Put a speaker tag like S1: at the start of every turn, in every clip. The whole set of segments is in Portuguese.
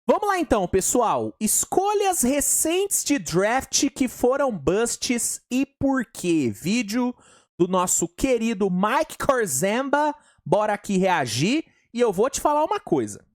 S1: Vamos lá então, pessoal. Escolhas recentes de draft que foram busts e por quê? Vídeo do nosso querido Mike Corzemba. Bora aqui reagir. E eu vou te falar uma coisa.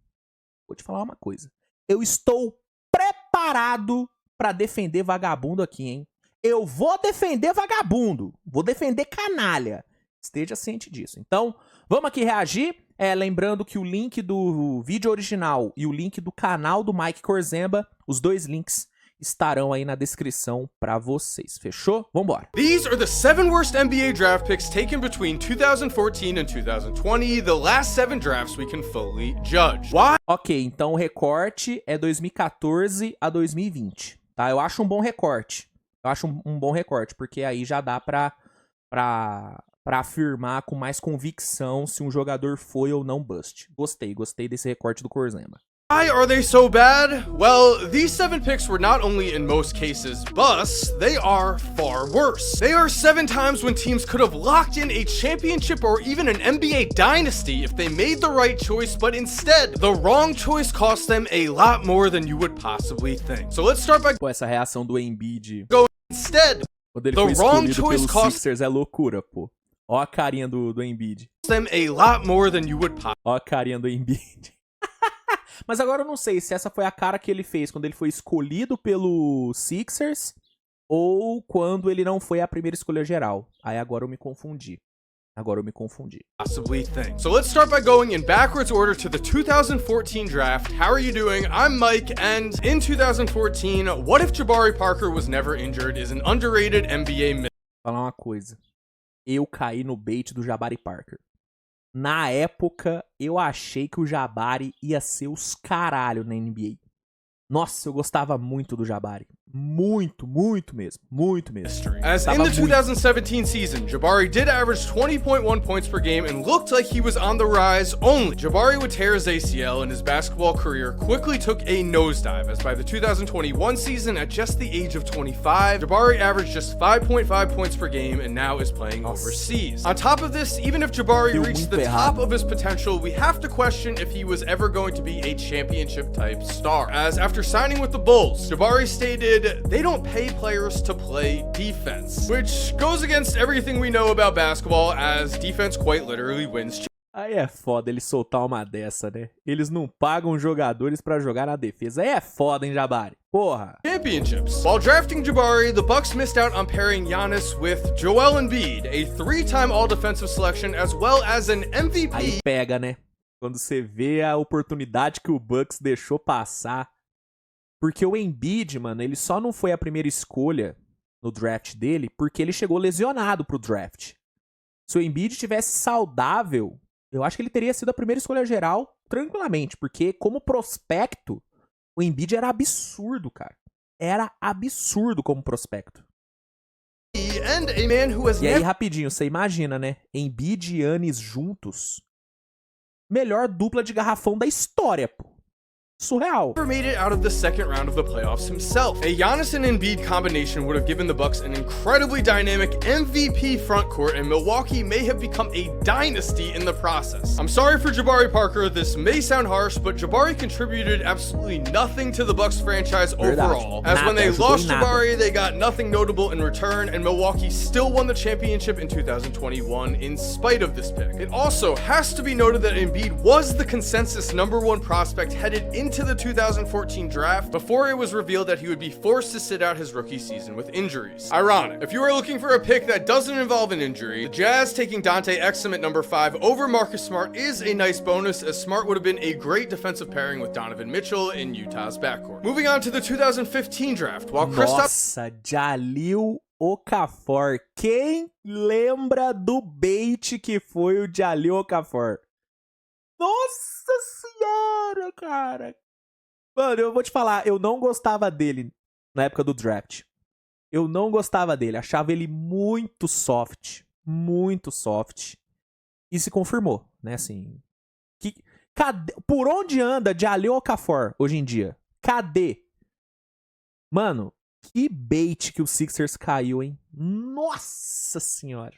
S1: Eu estou preparado pra defender vagabundo aqui, hein? Eu vou defender vagabundo. Vou defender canalha. Esteja ciente disso. Então, vamos aqui reagir. Lembrando que o link do vídeo original e o link do canal do Mike Corzemba, os dois links estarão aí na descrição pra vocês. Fechou? Vambora.
S2: These are the 7 worst NBA draft picks taken between 2014 and 2020, the last 7 drafts we can fully judge. Why?
S1: Ok, então o recorte é 2014 a 2020, tá? Eu acho um bom recorte. Um bom recorte, porque aí já dá pra afirmar com mais convicção se um jogador foi ou não bust. Gostei desse recorte do Corzemba.
S2: Why are they so bad? Well, these 7 picks were not only in most cases busts, they are far worse. They are 7 times when teams could have locked in a championship or even an NBA dynasty if they made the right choice, but instead, the wrong choice cost them a lot more than you would possibly think. So let's start by
S1: Pô, essa reação do Embiid
S2: going instead.
S1: quando ele
S2: The
S1: foi
S2: wrong
S1: escolhido
S2: choice
S1: pelos
S2: cost
S1: Sixers é loucura, pô. Ó a carinha do Embiid.
S2: them a lot more than you would possibly.
S1: Ó a carinha do Embiid. Mas agora eu não sei se essa foi a cara que ele fez quando ele foi escolhido pelo Sixers ou quando ele não foi a primeira escolha geral. Aí agora eu me confundi.
S2: Possibly think. So let's start by going in backwards order to the 2014 draft. How are you doing? I'm Mike, and in 2014, What If Jabari Parker Was Never Injured is an underrated NBA myth.
S1: Vou falar uma coisa. Eu caí no bait do Jabari Parker. Na época, eu achei que o Jabari ia ser os caralho na NBA. Nossa, eu gostava muito do Jabari. Muito mesmo.
S2: As in the 2017 season, Jabari did average 20.1 points per game and looked like he was on the rise only. Jabari would tear his ACL and his basketball career quickly took a nosedive, as by the 2021 season, at just the age of 25, Jabari averaged just 5.5 points per game and now is playing overseas. On top of this, even if Jabari reached the top of his potential, we have to question if he was ever going to be a championship-type star. As after signing with the Bulls, Jabari stated, "They don't pay players to play defense," which goes against everything we know about basketball, as defense quite literally wins.
S1: Aí é foda ele soltar uma dessa, né? Eles não pagam jogadores pra jogar na defesa. Aí é foda, hein, Jabari? Porra.
S2: Championships. While drafting Jabari, the Bucks missed out on pairing Giannis with Joel Embiid, a 3-time All-Defensive selection, as well as an MVP.
S1: Aí pega, né? Quando você vê a oportunidade que o Bucks deixou passar. Porque o Embiid, mano, ele só não foi a primeira escolha no draft dele porque ele chegou lesionado pro draft. Se o Embiid tivesse saudável, eu acho que ele teria sido a primeira escolha geral tranquilamente, porque como prospecto, o Embiid era absurdo, cara. Era absurdo como prospecto.
S2: And a man who has
S1: E aí, rapidinho, você imagina, né? Embiid e Giannis juntos. Melhor dupla de garrafão da história, pô. Surreal.
S2: Never made it out of the second round of the playoffs himself. A Giannis and Embiid combination would have given the Bucks an incredibly dynamic MVP frontcourt, and Milwaukee may have become a dynasty in the process. I'm sorry for Jabari Parker, this may sound harsh, but Jabari contributed absolutely nothing to the Bucks franchise overall. As when they lost Jabari, they got nothing notable in return, and Milwaukee still won the championship in 2021 in spite of this pick. It also has to be noted that Embiid was the consensus #1 prospect headed into the 2014 draft before it was revealed that he would be forced to sit out his rookie season with injuries. Ironic. If you are looking for a pick that doesn't involve an injury, the Jazz taking Dante Exum at #5 over Marcus Smart is a nice bonus, as Smart would have been a great defensive pairing with Donovan Mitchell in Utah's backcourt. Moving on to the 2015 draft, while
S1: Nossa, Jahlil Okafor. Quem lembra do bait que foi o Jahlil Okafor? Nossa senhora, cara. Mano, eu vou te falar, eu não gostava dele na época do draft. Eu não gostava dele, achava ele muito soft. E se confirmou, né, assim. Por onde anda Jahlil Okafor hoje em dia? Cadê? Mano, que bait que o Sixers caiu, hein? Nossa senhora.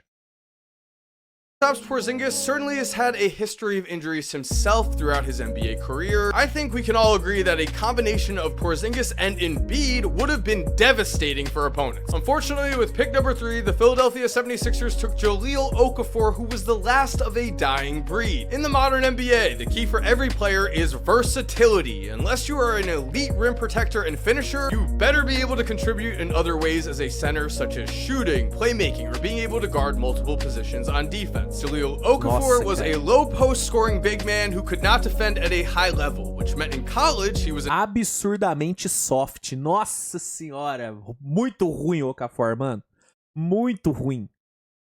S2: Kristaps Porzingis certainly has had a history of injuries himself throughout his NBA career. I think we can all agree that a combination of Porzingis and Embiid would have been devastating for opponents. Unfortunately, with pick number 3, the Philadelphia 76ers took Jahlil Okafor, who was the last of a dying breed. In the modern NBA, the key for every player is versatility. Unless you are an elite rim protector and finisher, you better be able to contribute in other ways as a center, such as shooting, playmaking, or being able to guard multiple positions on defense. Jahlil Okafor was a low post scoring big man who could not defend at a high level, which meant in college he was
S1: absurdamente soft. Nossa senhora, muito ruim o Okafor, mano. Muito ruim.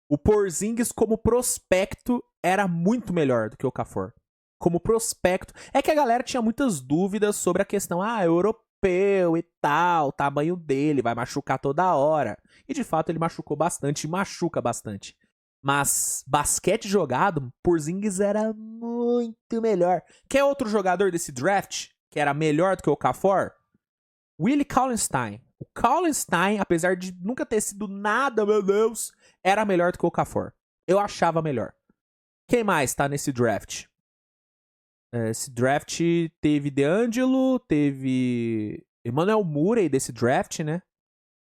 S1: O Porzingis como prospecto era muito melhor do que o Okafor. Como prospecto. É que a galera tinha muitas dúvidas sobre a questão, europeu e tal, o tamanho dele, vai machucar toda hora. E de fato ele machucou bastante, machuca bastante. Mas basquete jogado, Porzingis era muito melhor. Quer outro jogador desse draft que era melhor do que o Okafor? Willie Cauley-Stein. O Cauley-Stein, apesar de nunca ter sido nada, meu Deus, era melhor do que o Okafor. Eu achava melhor. Quem mais tá nesse draft? Esse draft teve DeAngelo, teve Emmanuel Murray desse draft, né?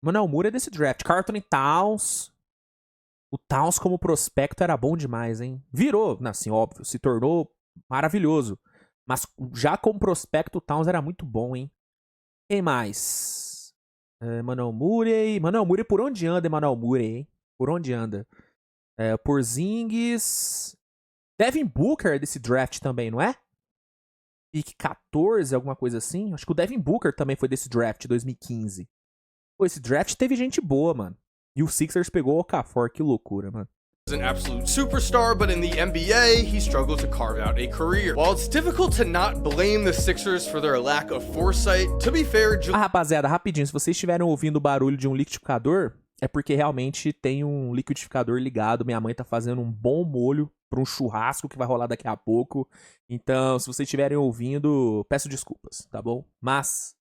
S1: Emmanuel Murray desse draft. Carlton Towns. O Towns como prospecto era bom demais, hein? Virou, assim, óbvio, se tornou maravilhoso. Mas já como prospecto, o Towns era muito bom, hein? Quem mais? Emmanuel Murray. Emmanuel Murray, por onde anda Emmanuel Murray, hein? Por onde anda? Porzingis. Devin Booker desse draft também, não é? Pick 14, alguma coisa assim. Acho que o Devin Booker também foi desse draft, 2015. Pô, esse draft teve gente boa, mano. E o Sixers pegou o Okafor, que loucura, mano.
S2: An absolute superstar, but in the NBA, he struggled to carve out a career. While it's difficult to not blame the Sixers for their lack of foresight, to be fair,
S1: rapaziada, rapidinho, se vocês estiverem ouvindo o barulho de um liquidificador, é porque realmente tem um liquidificador ligado. Minha mãe tá fazendo um bom molho para um churrasco que vai rolar daqui a pouco. Então, se vocês estiverem ouvindo, peço desculpas, tá bom? Mas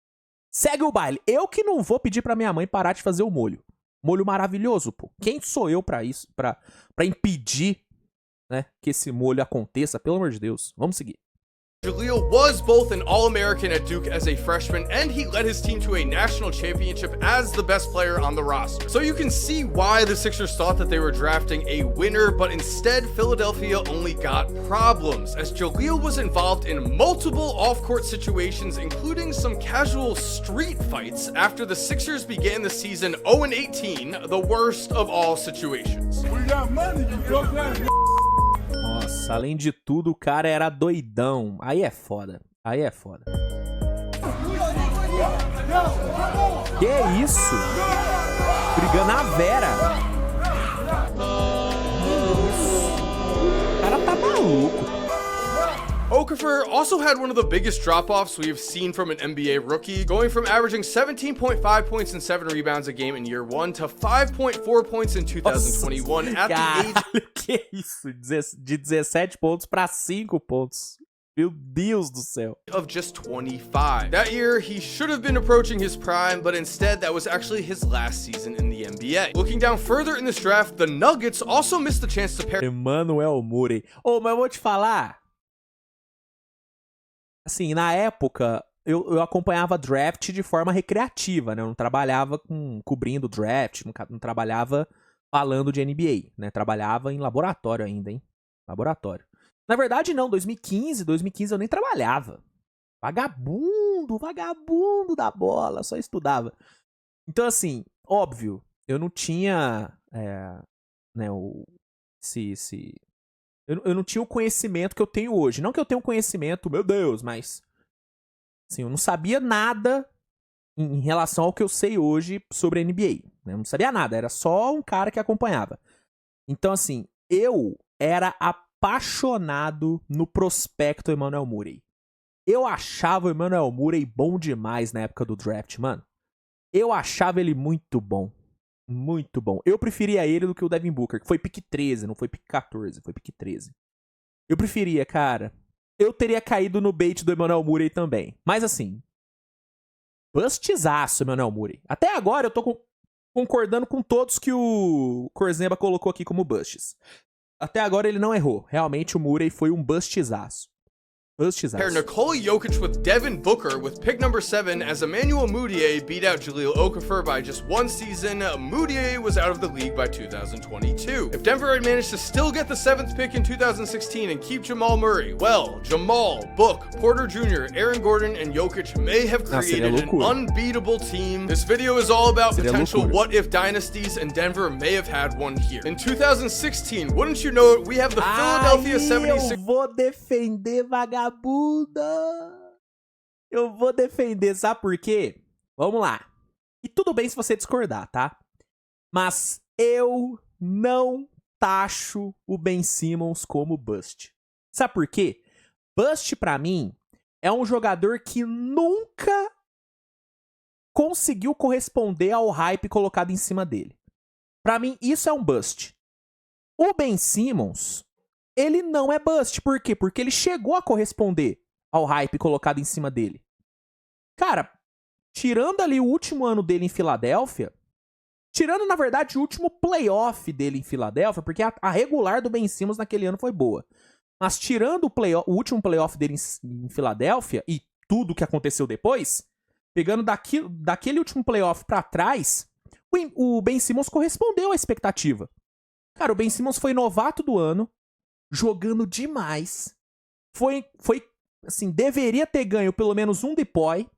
S1: segue o baile. Eu que não vou pedir pra minha mãe parar de fazer o molho. Molho maravilhoso, pô. Quem sou eu pra isso? Pra impedir, né, que esse molho aconteça? Pelo amor de Deus. Vamos seguir.
S2: Jahlil was both an All-American at Duke as a freshman, and he led his team to a national championship as the best player on the roster. So you can see why the Sixers thought that they were drafting a winner, but instead Philadelphia only got problems, as Jahlil was involved in multiple off-court situations, including some casual street fights after the Sixers began the season 0-18, the worst of all situations.
S3: We got money, you broke that.
S1: Nossa, além de tudo, o cara era doidão. Aí é foda. Aí é foda. Que isso? Brigando a Vera. O cara tá maluco.
S2: Okafor also had one of the biggest drop-offs we have seen from an NBA rookie, going from averaging 17.5 points and 7 rebounds a game in year 1 to 5.4 points in 2021 at the age...
S1: Que isso? De 17 pontos pra 5 pontos. Meu Deus do céu.
S2: Of just 25. That year, he should have been approaching his prime, but instead, that was actually his last season in the NBA. Looking down further in this draft, the Nuggets also missed the chance to pair...
S1: Emmanuel Murray. Mas eu vou te falar... Assim, na época, eu acompanhava draft de forma recreativa, né? Eu não trabalhava cobrindo draft, não trabalhava falando de NBA, né? Trabalhava em laboratório ainda, hein? Laboratório. Na verdade, não. 2015 eu nem trabalhava. Vagabundo da bola, só estudava. Então, assim, óbvio, eu não tinha, né, eu não tinha o conhecimento que eu tenho hoje. Não que eu tenha um conhecimento, meu Deus, mas... Assim, eu não sabia nada em relação ao que eu sei hoje sobre a NBA. Né? Eu não sabia nada, era só um cara que acompanhava. Então, assim, eu era apaixonado no prospecto Emmanuel Murray. Eu achava o Emmanuel Murray bom demais na época do draft, mano. Eu achava ele muito bom. Muito bom. Eu preferia ele do que o Devin Booker, que foi pick 13, não foi pick 14, foi pick 13. Eu preferia, cara. Eu teria caído no bait do Emmanuel Murray também. Mas assim, bustzaço Emmanuel Murray. Até agora eu tô concordando com todos que o Corzemba colocou aqui como busts. Até agora ele não errou. Realmente o Murray foi um bustizaço.
S2: Pair Nikola Jokic with Devin Booker with pick number 7 as Emmanuel Mudiay beat out Jahlil Okafor by just one season. Mudiay was out of the league by 2022. If Denver had managed to still get the 7th pick in 2016 and keep Jamal Murray, well, Jamal, Book, Porter Jr., Aaron Gordon, and Jokic may have created an unbeatable team. This video is all about potential what-if dynasties, and Denver may have had one here. In 2016, wouldn't you know it, we have the Philadelphia 76ers...
S1: Eu vou defender, vagabundo. Eu vou defender, sabe por quê? Vamos lá. E tudo bem se você discordar, tá? Mas eu não taxo o Ben Simmons como bust. Sabe por quê? Bust, pra mim, é um jogador que nunca conseguiu corresponder ao hype colocado em cima dele. Pra mim, isso é um bust. O Ben Simmons... ele não é bust. Por quê? Porque ele chegou a corresponder ao hype colocado em cima dele. Cara, tirando ali o último ano dele em Filadélfia, tirando, na verdade, o último playoff dele em Filadélfia, porque a regular do Ben Simmons naquele ano foi boa. Mas tirando o último playoff dele em Filadélfia e tudo que aconteceu depois, pegando daquele último playoff pra trás, o Ben Simmons correspondeu à expectativa. Cara, o Ben Simmons foi novato do ano, jogando demais. Foi, assim, deveria ter ganho pelo menos um DPOY.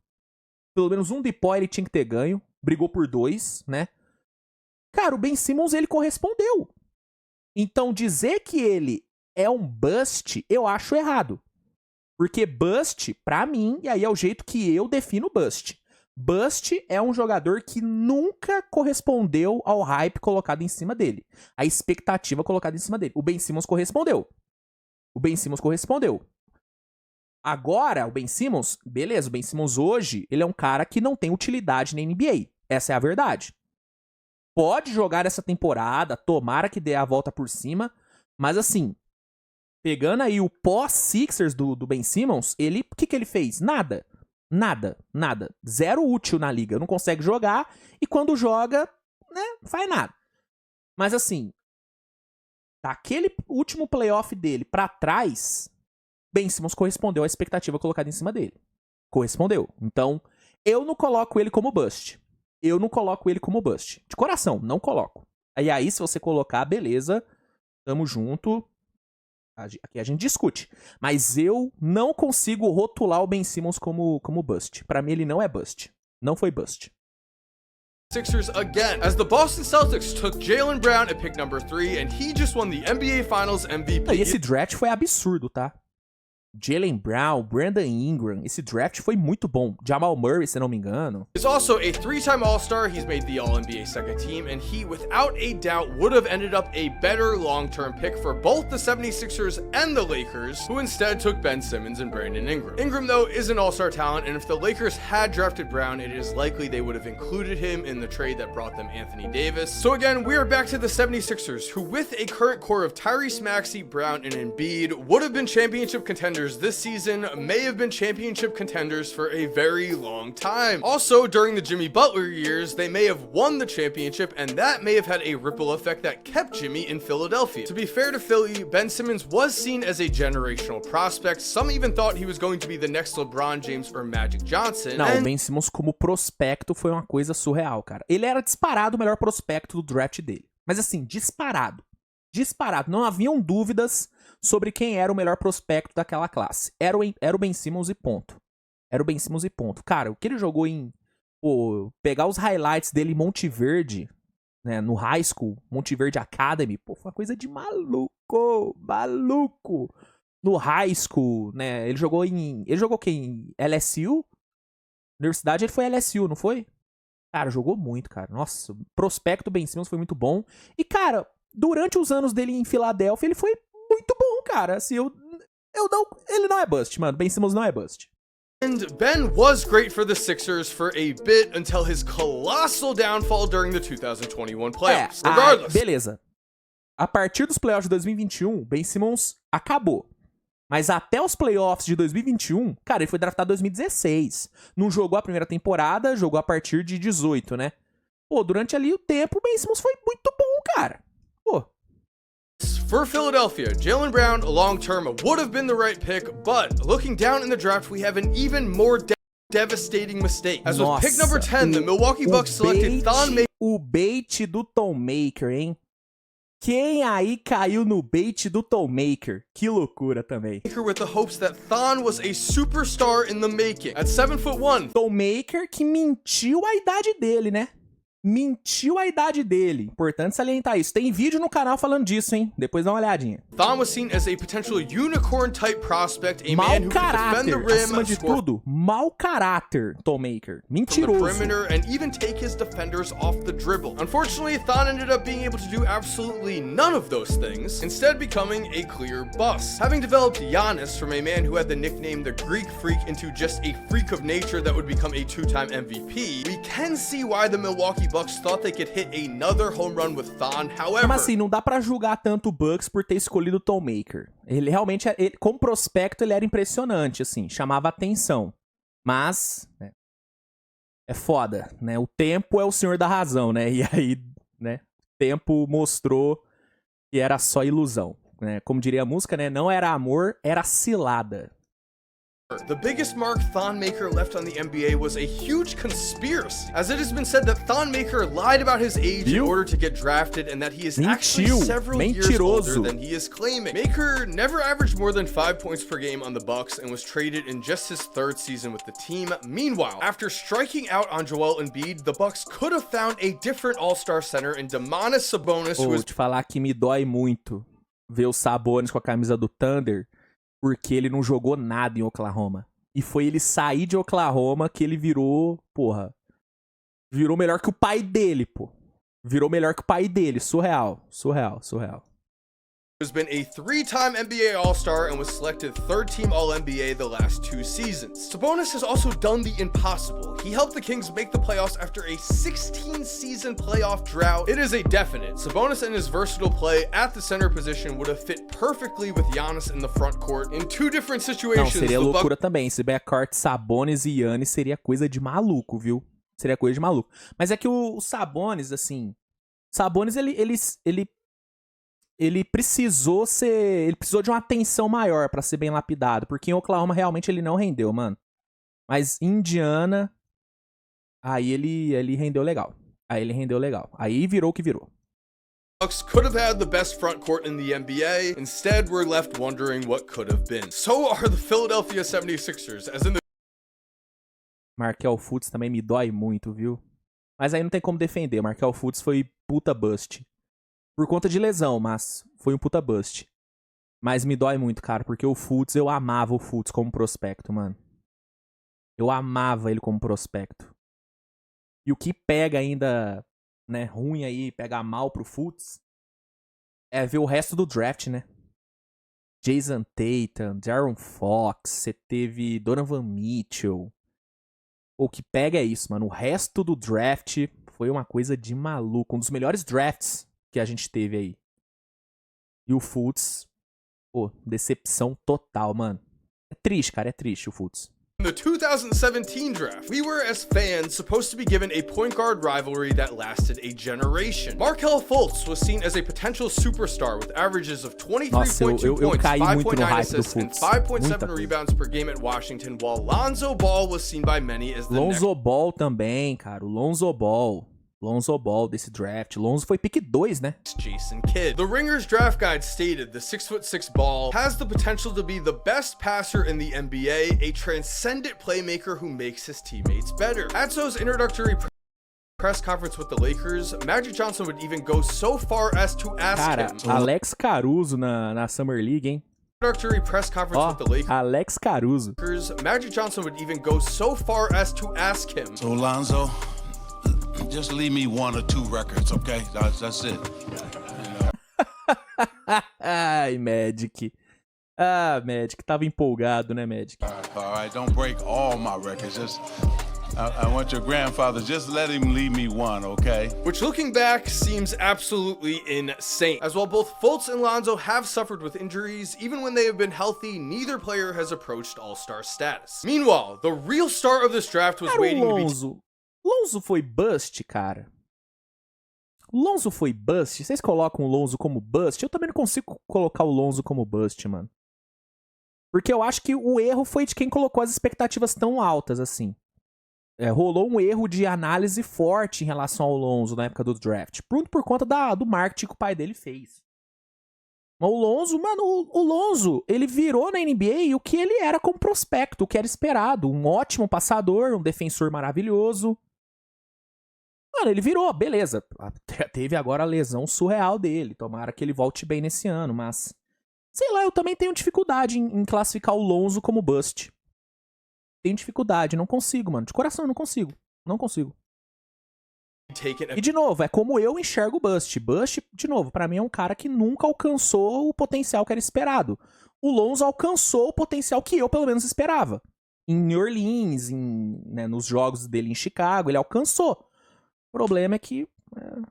S1: Pelo menos um DPOY ele tinha que ter ganho. Brigou por 2, né? Cara, o Ben Simmons, ele correspondeu. Então, dizer que ele é um bust, eu acho errado. Porque bust, pra mim, e aí é o jeito que eu defino bust. Bust é um jogador que nunca correspondeu ao hype colocado em cima dele. A expectativa colocada em cima dele. O Ben Simmons correspondeu. Agora, o Ben Simmons, beleza, o Ben Simmons hoje, ele é um cara que não tem utilidade na NBA. Essa é a verdade. Pode jogar essa temporada, tomara que dê a volta por cima, mas assim, pegando aí o pós-Sixers do Ben Simmons, o que ele fez? Nada. Zero útil na liga. Não consegue jogar e quando joga, né, não faz nada. Mas assim, daquele último playoff dele pra trás, Ben Simmons correspondeu à expectativa colocada em cima dele. Correspondeu. Então, eu não coloco ele como bust. De coração, não coloco. Aí, se você colocar, beleza, tamo junto. Aqui a gente discute. Mas eu não consigo rotular o Ben Simmons como bust. Pra mim, ele não é bust. Não foi bust.
S2: Sixers again, as the Boston Celtics took Jaylen Brown at pick number 3, and he just won the NBA Finals MVP.
S1: E esse draft foi absurdo, tá? Jaylen Brown, Brandon Ingram, esse draft foi muito bom. Jamal Murray, se não me engano.
S2: He's also a 3-time All-Star, he's made the All-NBA second team, and he, without a doubt, would have ended up a better long-term pick for both the 76ers and the Lakers, who instead took Ben Simmons and Brandon Ingram. Ingram, though, is an All-Star talent, and if the Lakers had drafted Brown, it is likely they would have included him in the trade that brought them Anthony Davis. So again, we are back to the 76ers, who with a current core of Tyrese Maxey, Brown, and Embiid, would have been championship contenders this season, may have been championship contenders for a very long time. Also, during the Jimmy Butler years, they may have won the championship, and that may have had a ripple effect that kept Jimmy in Philadelphia. To be fair to Philly, Ben Simmons was seen as a generational prospect. Some even thought he was going to be the next LeBron James or Magic Johnson.
S1: Não, o Ben Simmons como prospecto foi uma coisa surreal, cara. Ele era disparado o melhor prospecto do draft dele. Mas assim, disparado. Não haviam dúvidas sobre quem era o melhor prospecto daquela classe. Era o Ben Simmons e ponto. Cara, o que ele jogou em... pegar os highlights dele em Monte Verde, né, no high school, Monte Verde Academy, foi uma coisa de maluco. No high school, né, ele jogou quem? LSU? Universidade, ele foi LSU, não foi? Cara, jogou muito, cara. Nossa, o prospecto do Ben Simmons foi muito bom. E, cara, durante os anos dele em Filadélfia, ele foi muito bom, cara. Assim, ele não é bust, mano. Ben Simmons não é bust.
S2: And Ben was great for the Sixers for a bit until his colossal downfall during the 2021 playoffs. Regardless.
S1: Beleza. A partir dos playoffs de 2021, Ben Simmons acabou. Mas até os playoffs de 2021, cara, ele foi draftado em 2016. Não jogou a primeira temporada, jogou a partir de 18, né? Durante ali o tempo, o Ben Simmons foi muito bom, cara.
S2: For Philadelphia, Jaylen Brown long-term would have been the right pick, but looking down in the draft, we have an even more devastating mistake. As with pick number 10, the Milwaukee Bucks selected Thon Maker.
S1: O bait do Thon Maker, hein? Quem aí caiu no bait do Thon Maker? Que loucura também.
S2: With the hopes that Thon was a superstar in the making. At 7'1",
S1: Thon Maker que mentiu a idade dele, né? Mentiu a idade dele. Importante salientar isso. Tem vídeo no canal falando disso, hein? Depois dá uma olhadinha.
S2: Thon was seen as a potential unicorn-type prospect, a man
S1: Mau
S2: who could defend the
S1: caráter.
S2: rim,
S1: Acima de
S2: score
S1: tudo, mau caráter, Thon Maker.
S2: from the
S1: Mentiroso.
S2: perimeter, and even take his defenders off the dribble. Unfortunately, Thon ended up being able to do absolutely none of those things, instead becoming a clear bust. Having developed Giannis from a man who had the nickname the Greek Freak into just a freak of nature that would become a two-time MVP, we can see why the Milwaukee Bucks thought they could hit another home run with Thon. However,
S1: Mas assim, não dá pra julgar tanto o Bucks por ter escolhido o Thon Maker. Ele realmente, como prospecto, ele era impressionante, assim, chamava atenção. Mas, né, é foda, né? O tempo é o senhor da razão, né? E aí, né, o tempo mostrou que era só ilusão, né? Como diria a música, né? Não era amor, era cilada.
S2: the biggest mark Thon Maker left on the NBA was a huge conspiracy, as it has been said that Thon Maker lied about his age in
S1: Viu?
S2: order to get drafted, and that he is actually
S1: Mentiu.
S2: several years
S1: Mentiroso.
S2: older than he is claiming. Maker never averaged more than 5 points per game on the Bucks and was traded in just his third season with the team. Meanwhile, after striking out on Joel Embiid, the Bucks could have found a different All-Star center in Domantas Sabonis, who
S1: Vou
S2: is
S1: te falar que me dói muito ver o Sabonis com a camisa do Thunder, porque ele não jogou nada em Oklahoma. E foi ele sair de Oklahoma que ele virou, porra, virou melhor que o pai dele, pô. Virou melhor que o pai dele. Surreal, surreal, surreal.
S2: has been a 3-time NBA All-Star and was selected 3rd-team All-NBA the last 2 seasons. Sabonis has also done the impossible. He helped the Kings make the playoffs after a 16-season playoff drought. It is a definite. Sabonis and his versatile play at the center position would have fit perfectly with Giannis in the front court. In 2 different
S1: Não,
S2: situations,
S1: seria
S2: the
S1: loucura também. Esse backcourt Sabonis e Giannis seria coisa de maluco, viu? Seria coisa de maluco. Mas é que o Sabonis, assim... Sabonis, ele precisou ser... Ele precisou de uma atenção maior pra ser bem lapidado. Porque em Oklahoma, realmente, ele não rendeu, mano. Mas em Indiana... Aí ele rendeu legal. Aí virou o que virou.
S2: Bucks could have had the best front court in the NBA. Instead, we're left wondering what could have been. So are the Philadelphia 76ers, as in the
S1: Markel Fultz também me dói muito, viu? Mas aí não tem como defender. Markel Fultz foi puta bust. Por conta de lesão, mas foi um puta bust. Mas me dói muito, cara, porque o Fultz, eu amava o Fultz como prospecto, mano. Eu amava ele como prospecto. E o que pega ainda, né, ruim aí, pega mal pro Fultz, é ver o resto do draft, né? Jason Tatum, De'Aaron Fox, você teve Donovan Mitchell. O que pega é isso, mano. O resto do draft foi uma coisa de maluco. Um dos melhores drafts que a gente teve aí. E o Fultz, pô, decepção total, mano. É triste, cara, é triste o Fultz.
S2: In the 2017 draft, we were, as fans, supposed to be given a point guard rivalry that lasted a generation. Markelle Fultz was seen as a potential superstar with averages of 23.2
S1: Nossa, eu
S2: points,
S1: caí muito no
S2: 5.9
S1: hype do
S2: assists, and
S1: Fultz.
S2: 5.7
S1: Muita
S2: rebounds per game at Washington, while Lonzo Ball was seen by many as the next
S1: Lonzo Ball também, cara. O Lonzo Ball desse draft. Lonzo foi pick 2, né?
S2: Jason Kidd. The Ringer's draft guide stated the 6'6" Ball has the potential to be the best passer in the NBA, a transcendent playmaker who makes his teammates better. At Zo's introductory press conference with the Lakers, Magic Johnson would even go so far as to ask
S1: Cara,
S2: him.
S1: Alex Caruso na Summer League, hein?
S2: Introductory press conference
S1: Ó,
S2: with the Lakers,
S1: Alex Caruso.
S2: Magic Johnson would even go so far as to ask him.
S4: So Lonzo, just leave me 1 or 2 records, okay? That's it.
S1: Ai, Magic. Ah, Magic. Tava empolgado, né, Magic?
S4: All right, don't break all my records. Just, I want your grandfather, just let him leave me 1, okay?
S2: Which, looking back, seems absolutely insane. As while both Fultz and Lonzo have suffered with injuries, even when they have been healthy, neither player has approached all-star status. Meanwhile, the real star of this draft was
S1: Cara,
S2: waiting
S1: o
S2: to be...
S1: Lonzo foi bust, cara. O Lonzo foi bust? Vocês colocam o Lonzo como bust? Eu também não consigo colocar o Lonzo como bust, mano. Porque eu acho que o erro foi de quem colocou as expectativas tão altas, assim. Rolou um erro de análise forte em relação ao Lonzo na época do draft. Por conta do marketing que o pai dele fez. Mas o Lonzo, mano, o Lonzo, ele virou na NBA o que ele era como prospecto, o que era esperado. Um ótimo passador, um defensor maravilhoso. Mano, ele virou, beleza. Teve agora a lesão surreal dele. Tomara que ele volte bem nesse ano, mas... Sei lá, eu também tenho dificuldade em classificar o Lonzo como bust. Tenho dificuldade, não consigo, mano. De coração, eu não consigo. Não consigo. E, de novo, é como eu enxergo o Bust. Bust, de novo, pra mim é um cara que nunca alcançou o potencial que era esperado. O Lonzo alcançou o potencial que eu, pelo menos, esperava. Em New Orleans, nos jogos dele em Chicago, ele alcançou. O problema é que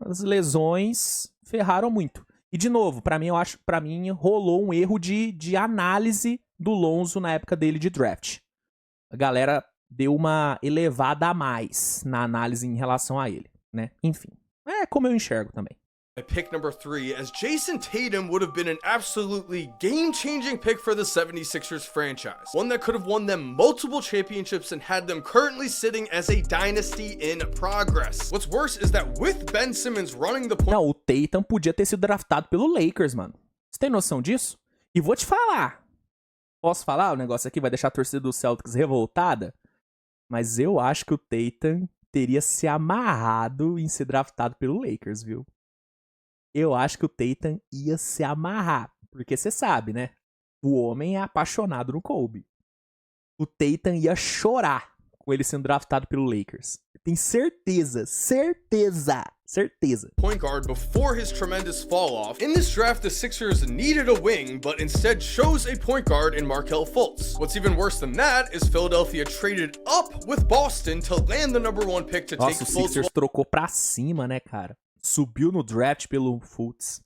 S1: as lesões ferraram muito. E, de novo, pra mim rolou um erro de análise do Lonzo na época dele de draft. A galera deu uma elevada a mais na análise em relação a ele, né? Enfim, é como eu enxergo também.
S2: At pick number 3, as Jason Tatum would have been an absolutely game-changing pick for the 76ers franchise. One that could have won them multiple championships and had them currently sitting as a dynasty in progress. What's worse is that with Ben Simmons running the point...
S1: Não, o Tatum podia ter sido draftado pelo Lakers, mano. Você tem noção disso? E vou te falar. Posso falar? O negócio aqui vai deixar a torcida do Celtics revoltada. Mas eu acho que o Tatum teria se amarrado em ser draftado pelo Lakers, viu? Eu acho que o Tatum ia se amarrar. Porque você sabe, né? O homem é apaixonado no Kobe. O Tatum ia chorar com ele sendo draftado pelo Lakers. Tenho certeza.
S2: Point guard before his tremendous fall off. In this draft, the Sixers needed a wing, but instead chose a point guard in Markelle Fultz. What's even worse than that is Philadelphia traded up with Boston to land the number 1 pick to take
S1: Nossa, o
S2: Fultz.
S1: Sixers trocou pra cima, né, cara? Subiu no draft pelo Fultz.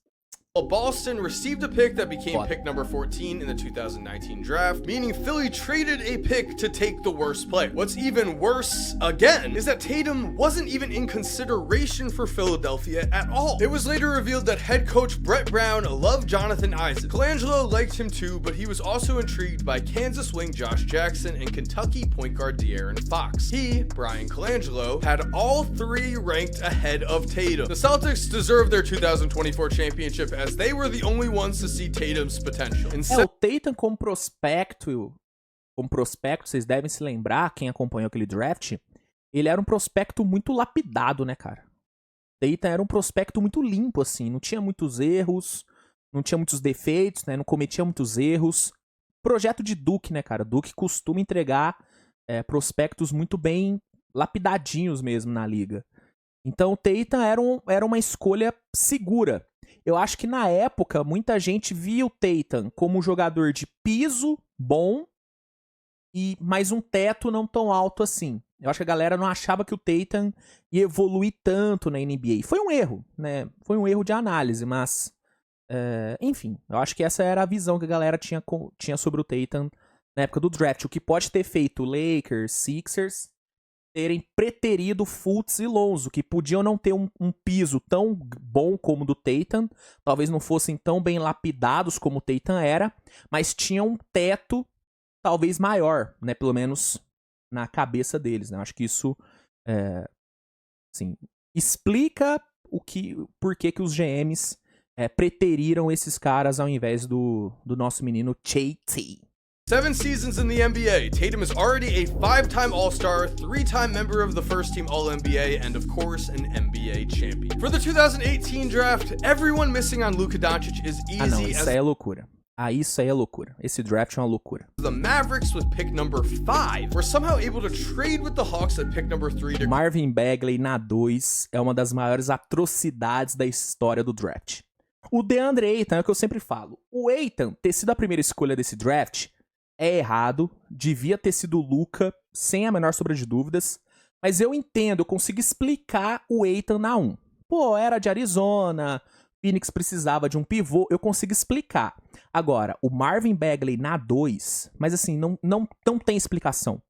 S2: Well, Boston received a pick that became pick number 14 in the 2019 draft, meaning Philly traded a pick to take the worst player. What's even worse, again, is that Tatum wasn't even in consideration for Philadelphia at all. It was later revealed that head coach Brett Brown loved Jonathan Isaac. Colangelo liked him too, but he was also intrigued by Kansas wing Josh Jackson and Kentucky point guard De'Aaron Fox. He, Brian Colangelo, had all 3 ranked ahead of Tatum. The Celtics deserved their 2024 championship as they were the only ones to see Tatum's potential.
S1: O Tatum como prospecto, vocês devem se lembrar, quem acompanhou aquele draft, ele era um prospecto muito lapidado, né, cara? Tatum era um prospecto muito limpo, assim, não tinha muitos erros, não tinha muitos defeitos, né, não cometia muitos erros. Projeto de Duke, né, cara? Duke costuma entregar prospectos muito bem lapidadinhos mesmo na liga. Então o Tatum era uma escolha segura. Eu acho que na época muita gente via o Tatum como um jogador de piso bom e mais um teto não tão alto assim. Eu acho que a galera não achava que o Tatum ia evoluir tanto na NBA. Foi um erro, né? Foi um erro de análise, mas... enfim, eu acho que essa era a visão que a galera tinha sobre o Tatum na época do draft. O que pode ter feito Lakers, Sixers... terem preterido Fultz e Lonzo, que podiam não ter um piso tão bom como o do Tatum, talvez não fossem tão bem lapidados como o Tatum era, mas tinham um teto talvez maior, né, pelo menos na cabeça deles, né? Acho que isso assim, explica por que os GMs preteriram esses caras ao invés do nosso menino JT.
S2: 7 seasons in the NBA, Tatum is already a 5-time All-Star, 3-time member of the first-team All-NBA, and of course, an NBA champion. For the 2018 draft, everyone missing on Luka Doncic is easy
S1: não, isso aí é loucura. Isso aí é loucura. Esse draft é uma loucura.
S2: The Mavericks with pick number 5 were somehow able to trade with the Hawks at pick number 3
S1: Marvin Bagley na 2 é uma das maiores atrocidades da história do draft. O DeAndre Ayton é o que eu sempre falo. O Ayton ter sido a primeira escolha desse draft é errado, devia ter sido o Luka, sem a menor sombra de dúvidas, mas eu entendo, eu consigo explicar o Ayton na 1. Pô, era de Arizona, Phoenix precisava de um pivô, eu consigo explicar. Agora, o Marvin Bagley na 2, mas assim, não tem explicação.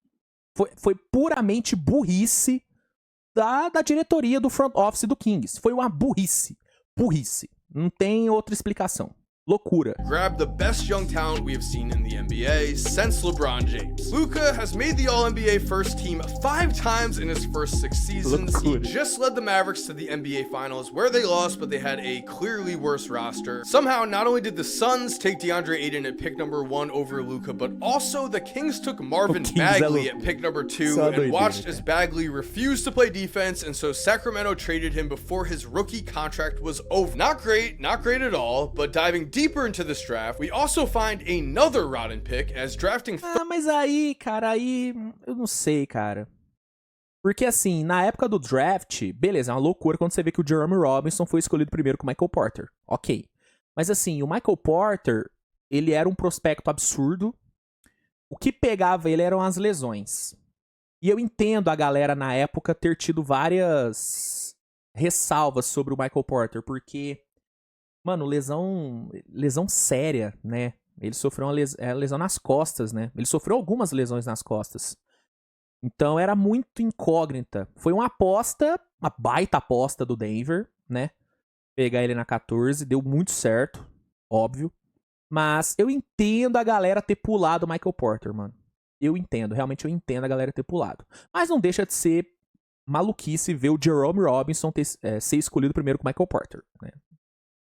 S1: Foi puramente burrice da diretoria do front office do Kings. Foi uma burrice. Burrice. Não tem outra explicação. Loucura.
S2: Grab the best young talent we have seen in the NBA since LeBron James. Luka has made the All-NBA first team 5 times in his first 6 seasons. He just led the Mavericks to the NBA Finals, where they lost, but they had a clearly worse roster. Somehow, not only did the Suns take DeAndre Ayton at pick number 1 over Luka, but also the Kings took Marvin Bagley at pick number 2 and watched as Bagley refused to play defense, and so Sacramento traded him before his rookie contract was over. Not great at all, but diving deeper into this draft, we also find another rotten pick as drafting.
S1: Mas aí, cara, eu não sei, cara. Porque assim, na época do draft, beleza, é uma loucura quando você vê que o Jerome Robinson foi escolhido primeiro com o Michael Porter. Ok. Mas assim, o Michael Porter, ele era um prospecto absurdo. O que pegava ele eram as lesões. E eu entendo a galera na época ter tido várias ressalvas sobre o Michael Porter, porque mano, lesão séria, né? Ele sofreu uma lesão nas costas, né? Ele sofreu algumas lesões nas costas. Então era muito incógnita. Foi uma aposta, uma baita aposta do Denver, né? Pegar ele na 14, deu muito certo, óbvio. Mas eu entendo a galera ter pulado o Michael Porter, mano. Eu entendo, realmente eu entendo a galera ter pulado. Mas não deixa de ser maluquice ver o Jerome Robinson ser escolhido primeiro com o Michael Porter, né?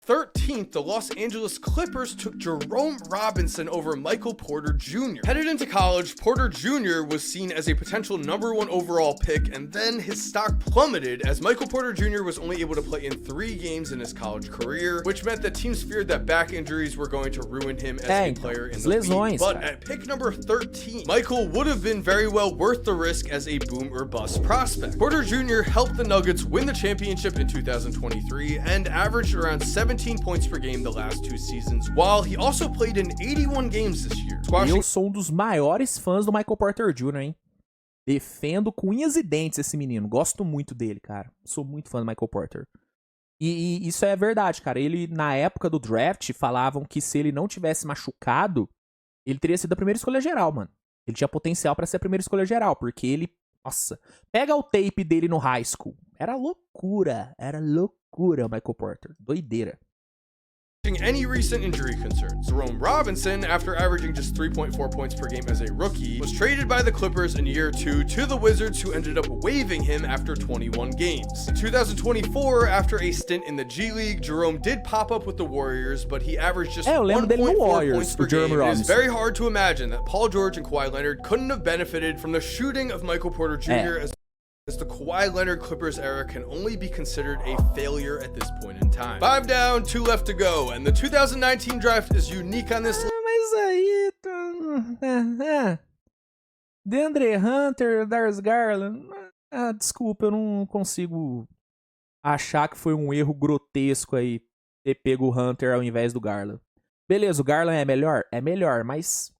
S2: 13th, the Los Angeles Clippers took Jerome Robinson over Michael Porter Jr. Headed into college, Porter Jr. was seen as a potential number 1 overall pick, and then his stock plummeted as Michael Porter Jr. was only able to play in 3 games in his college career, which meant that teams feared that back injuries were going to ruin him as a player in the league. But at pick number 13, Michael would have been very well worth the risk as a boom or bust prospect. Porter Jr. helped the Nuggets win the championship in 2023 and averaged around 17 points per game the last 2 seasons, while he also played in 81 games this year.
S1: Eu sou um dos maiores fãs do Michael Porter Jr., hein? Defendo com unhas e dentes esse menino. Gosto muito dele, cara. Sou muito fã do Michael Porter. E isso é verdade, cara. Ele, na época do draft, falavam que se ele não tivesse machucado, ele teria sido a primeira escolha geral, mano. Ele tinha potencial pra ser a primeira escolha geral, porque ele... Nossa, pega o tape dele no high school. Era loucura o Michael Porter. Doideira.
S2: Any recent injury concerns. Jerome Robinson, after averaging just 3.4 points per game as a rookie, was traded by the Clippers in year 2 to the Wizards, who ended up waiving him after 21 games. In 2024, after a stint in the G League, Jerome did pop up with the Warriors, but he averaged just 1.4 points per game. It is very hard to imagine that Paul George and Kawhi Leonard couldn't have benefited from the shooting of Michael Porter Jr. as the Kawhi Leonard Clippers era can only be considered a failure at this point in time. 5 down, 2 left to go, and the 2019 draft is unique on this.
S1: Mas aí... DeAndre Hunter, Darius Garland... desculpa, eu não consigo achar que foi um erro grotesco aí ter pego o Hunter ao invés do Garland. Beleza, o Garland é melhor? É melhor, mas...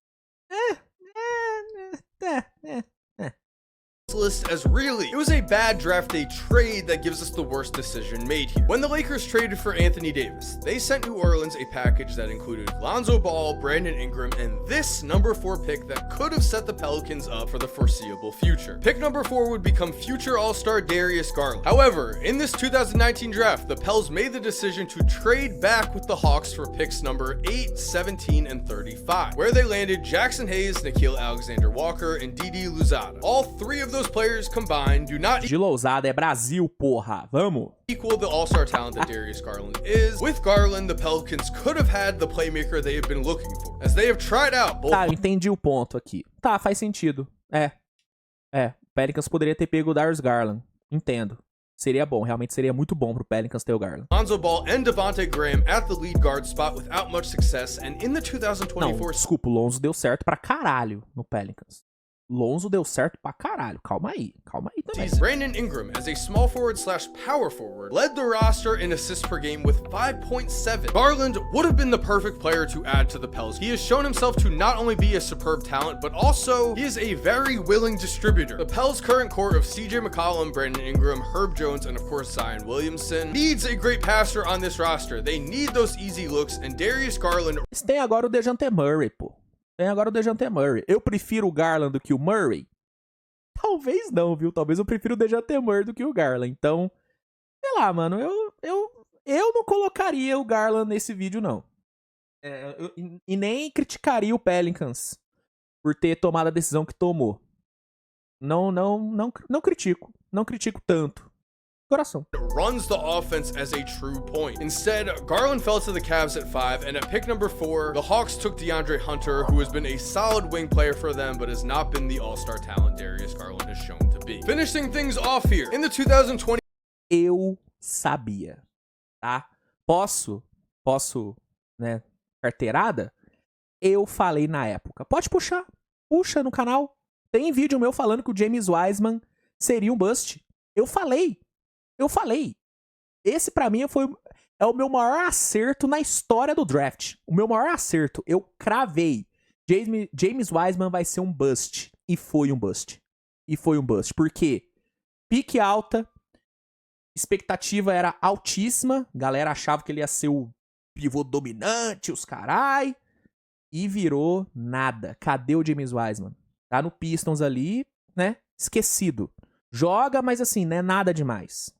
S2: List as really, it was a bad draft day trade that gives us the worst decision made here. When the Lakers traded for Anthony Davis, they sent New Orleans a package that included Lonzo Ball, Brandon Ingram, and this number 4 pick that could have set the Pelicans up for the foreseeable future. Pick number 4 would become future All-Star Darius Garland. However, in this 2019 draft, the Pels made the decision to trade back with the Hawks for picks number 8, 17, and 35, where they landed Jackson Hayes, Nickeil Alexander-Walker, and Didi Louzada. All 3 of those players combined do not
S1: de Lousada é Brasil, porra. Vamos.
S2: Equal the all-star talent that Darius Garland is. With Garland, the Pelicans could have had the playmaker they have been looking for, as they have tried out both.
S1: Tá, eu entendi o ponto aqui. Tá, faz sentido. O Pelicans poderia ter pego o Darius Garland. Entendo. Seria bom, realmente seria muito bom pro Pelicans ter o Garland.
S2: Lonzo Ball and Devontae Graham at the lead guard spot without much success, and in the 2024...
S1: Não, desculpa, o Lonzo deu certo pra caralho no Pelicans. Lonzo deu certo pra caralho. Calma aí também.
S2: Brandon Ingram, as a small forward / power forward, led the roster in assists per game with 5.7. Garland would have been the perfect player to add to the Pels. He has shown himself to not only be a superb talent, but also he is a very willing distributor. The Pels' current core of CJ McCollum, Brandon Ingram, Herb Jones, and of course Zion Williamson needs a great passer on this roster. They need those easy looks, and Darius Garland...
S1: Tem agora o DeJounte Murray, pô. Eu prefiro o Garland do que o Murray? Talvez não, viu? Talvez eu prefira o Dejounte Murray do que o Garland. Então, sei lá, mano, eu não colocaria o Garland nesse vídeo, não. E nem criticaria o Pelicans por ter tomado a decisão que tomou. Não critico. Não critico tanto. Coração.
S2: Runs the offense as a true point. Instead, Garland fell to the Cavs at 5, and at pick number 4, the Hawks took DeAndre Hunter, who has been a solid wing player for them, but has not been the all-star talent Darius Garland has shown to be. Finishing things off here, in the 2020...
S1: Eu sabia, tá? Posso, né, carteirada? Eu falei na época. Pode puxar, puxa no canal. Tem vídeo meu falando que o James Wiseman seria um bust. Eu falei. Esse pra mim é o meu maior acerto na história do draft. O meu maior acerto. Eu cravei. James Wiseman vai ser um bust. E foi um bust. Por quê? Pique alta. Expectativa era altíssima. Galera achava que ele ia ser o pivô dominante, os carai. E virou nada. Cadê o James Wiseman? Tá no Pistons ali, né? Esquecido. Joga, mas assim, não é nada demais.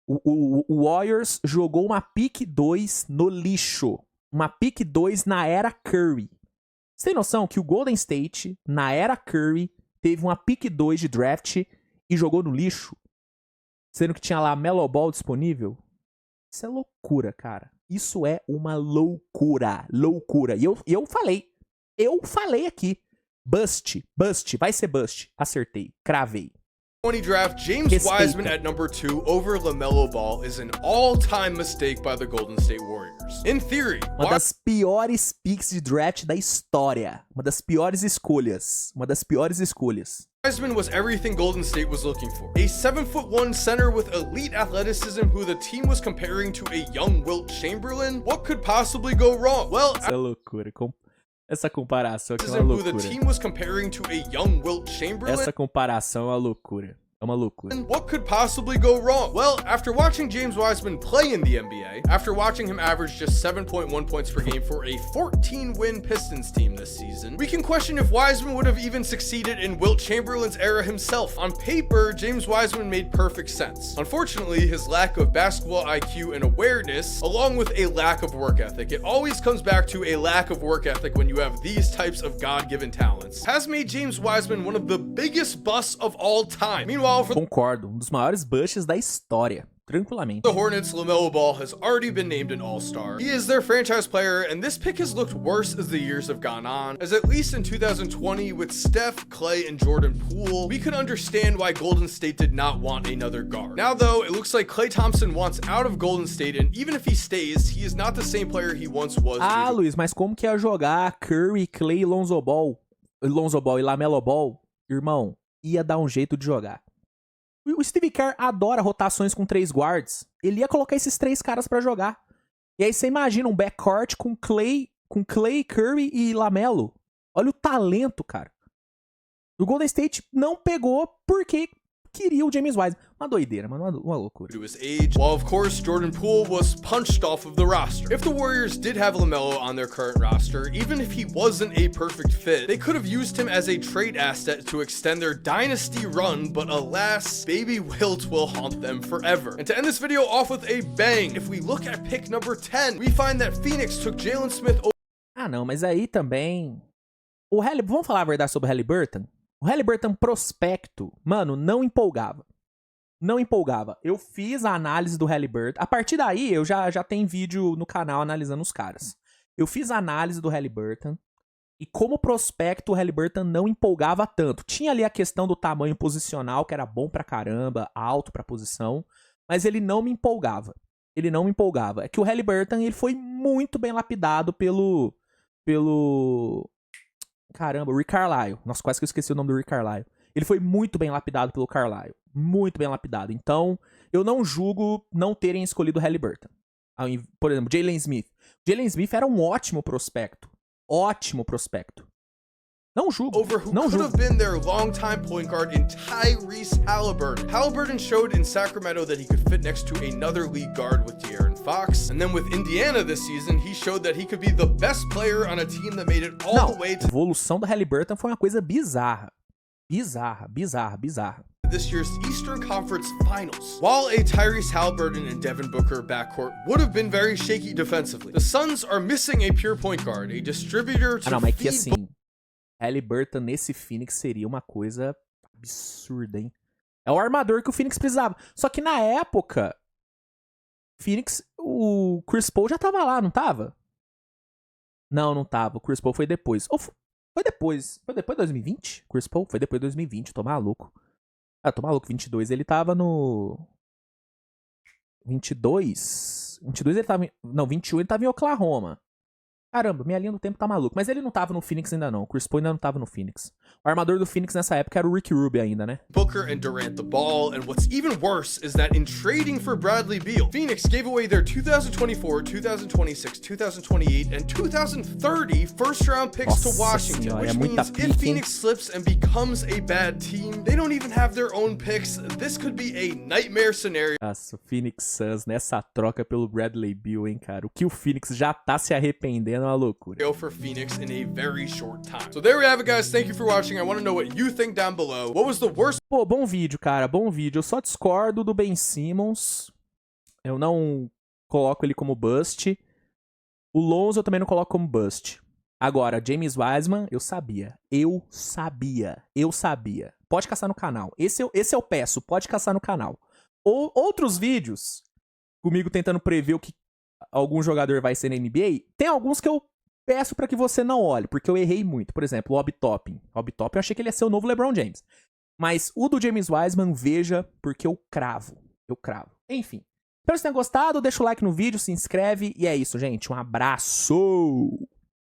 S1: O Warriors jogou uma pick 2 no lixo. Uma pick 2 na era Curry. Você tem noção que o Golden State, na era Curry, teve uma pick 2 de draft e jogou no lixo? Sendo que tinha lá Melo Ball disponível? Isso é loucura, cara. Isso é uma loucura. E eu falei aqui. Bust, vai ser bust. Acertei, cravei.
S2: 20 draft, James Wiseman at number 2 over LaMelo Ball is an all-time mistake by the Golden State Warriors. In theory,
S1: uma das piores picks de draft da história. Uma das piores escolhas.
S2: Wiseman was everything Golden State was looking for. A 7'1" center with elite athleticism who the team was comparing to a young Wilt Chamberlain. What could possibly go wrong? Well,
S1: essa é loucura. Essa comparação aqui é uma loucura. Essa comparação é uma loucura.
S2: What could possibly go wrong? Well, after watching James Wiseman play in the NBA, after watching him average just 7.1 points per game for a 14-win Pistons team this season, we can question if Wiseman would have even succeeded in Wilt Chamberlain's era himself. On paper, James Wiseman made perfect sense. Unfortunately, his lack of basketball IQ and awareness, along with a lack of work ethic, it always comes back to a lack of work ethic when you have these types of God-given talents, has made James Wiseman one of the biggest busts of all time. Meanwhile,
S1: concordo, um dos maiores busts da história, tranquilamente.
S2: The Hornets, LaMelo Ball has already been named an all-star. He is their franchise player, and this pick has looked worse as the years have gone on, as at least in 2020 with Steph, Clay, and Jordan Poole, we could understand why Golden State did not want another guard. Now though, it looks like Klay Thompson wants out of Golden State, and even if he stays, he is not the same player he once was.
S1: Luiz, mas como que ia jogar Curry, Clay, Lonzo Ball e LaMelo Ball? Irmão, ia dar um jeito de jogar. O Steve Kerr adora rotações com 3 guards. Ele ia colocar esses 3 caras pra jogar. E aí você imagina um backcourt com Clay, Curry e LaMelo. Olha o talento, cara. O Golden State não pegou porque queria o James Wiseman. Uma doideira, mano, uma loucura.
S2: To his age, while of course Jordan Poole was punched off of the roster. If the Warriors did have LaMelo on their current roster, even if he wasn't a perfect fit, they could have used him as a trade asset to extend their dynasty run, but alas, baby Wilt will haunt them forever. And to end this video off with a bang, if we look at pick number 10, we find that Phoenix took Jalen Smith over...
S1: Ah não, mas aí também... Vamos falar a verdade sobre o Haliburton? O Haliburton prospecto, mano, não empolgava. Eu fiz a análise do Haliburton. A partir daí, eu já tenho vídeo no canal analisando os caras. Eu fiz a análise do Haliburton. E como prospecto, o Haliburton não empolgava tanto. Tinha ali a questão do tamanho posicional, que era bom pra caramba, alto pra posição. Mas ele não me empolgava. É que o Haliburton, ele foi muito bem lapidado pelo... Caramba, o Rick Carlisle. Nossa, quase que eu esqueci o nome do Rick Carlisle. Ele foi muito bem lapidado pelo Carlisle. Muito bem lapidado. Então, eu não julgo não terem escolhido o Haliburton. Por exemplo, Jalen Smith. Jalen Smith era um ótimo prospecto. Não julgo.
S2: Over who could have been their longtime point guard in Tyrese Haliburton. Haliburton showed in Sacramento that he could fit next to another league guard with De'Aaron Fox. And then with Indiana this season, he showed that he could be the best player on a team that made it all the way to...
S1: A evolução do Haliburton foi uma coisa bizarra. bizarra, bizarra, bizarra.
S2: This year's Eastern Conference Finals. While a Tyrese Halliburton and Devin Booker backcourt would have been very shaky defensively, the Suns are missing a pure point guard, a distributor to
S1: Ah, não, mas que
S2: feed
S1: assim, Halliburton nesse Phoenix seria uma coisa absurda, hein? É o armador que o Phoenix precisava. Só que na época, Phoenix, o Chris Paul já tava lá, não tava? Não, não tava. O Chris Paul foi depois. Ou foi depois. Foi depois de 2020? Chris Paul foi depois de 2020, tô maluco. Ah, tô maluco, 22 ele tava no... 22 ele tava... Não, 21 ele tava em Oklahoma. Caramba, minha linha do tempo tá maluca. Mas ele não tava no Phoenix ainda não. O Chris Paul ainda não tava no Phoenix. O armador do Phoenix nessa época era o Ricky Rubio ainda, né?
S2: Booker and Durant the ball, and what's even worse is that in trading for Bradley Beal, Phoenix gave away their 2024, 2026, 2028, and 2030 first-round picks to
S1: Nossa
S2: Washington,
S1: senhora,
S2: which
S1: é muita
S2: means
S1: pique,
S2: if
S1: hein?
S2: Phoenix slips and becomes a bad team, they don't even have their own picks. This could be a nightmare scenario
S1: Nossa, o Phoenix Suns nessa troca pelo Bradley Beal, hein, cara. O que o Phoenix já tá se arrependendo é uma loucura.
S2: for Phoenix in a very short time. So there we have it, guys. Thank you for watching. I want to know what you think down below. What was the worst
S1: Pô, bom vídeo, cara, bom vídeo. Eu só discordo do Ben Simmons. Eu não coloco ele como bust. O Lonzo eu também não coloco como bust. Agora, James Wiseman, eu sabia. Pode caçar no canal. Esse eu peço, pode caçar no canal. Ou outros vídeos, comigo tentando prever o que algum jogador vai ser na NBA, tem alguns que eu peço pra que você não olhe, porque eu errei muito. Por exemplo, o Obi Toppin. O Obi Toppin eu achei que ele ia ser o novo LeBron James. Mas o do James Wiseman, veja, porque eu cravo. Enfim. Espero que vocês tenham gostado, deixa o like no vídeo, se inscreve. E é isso, gente. Um abraço!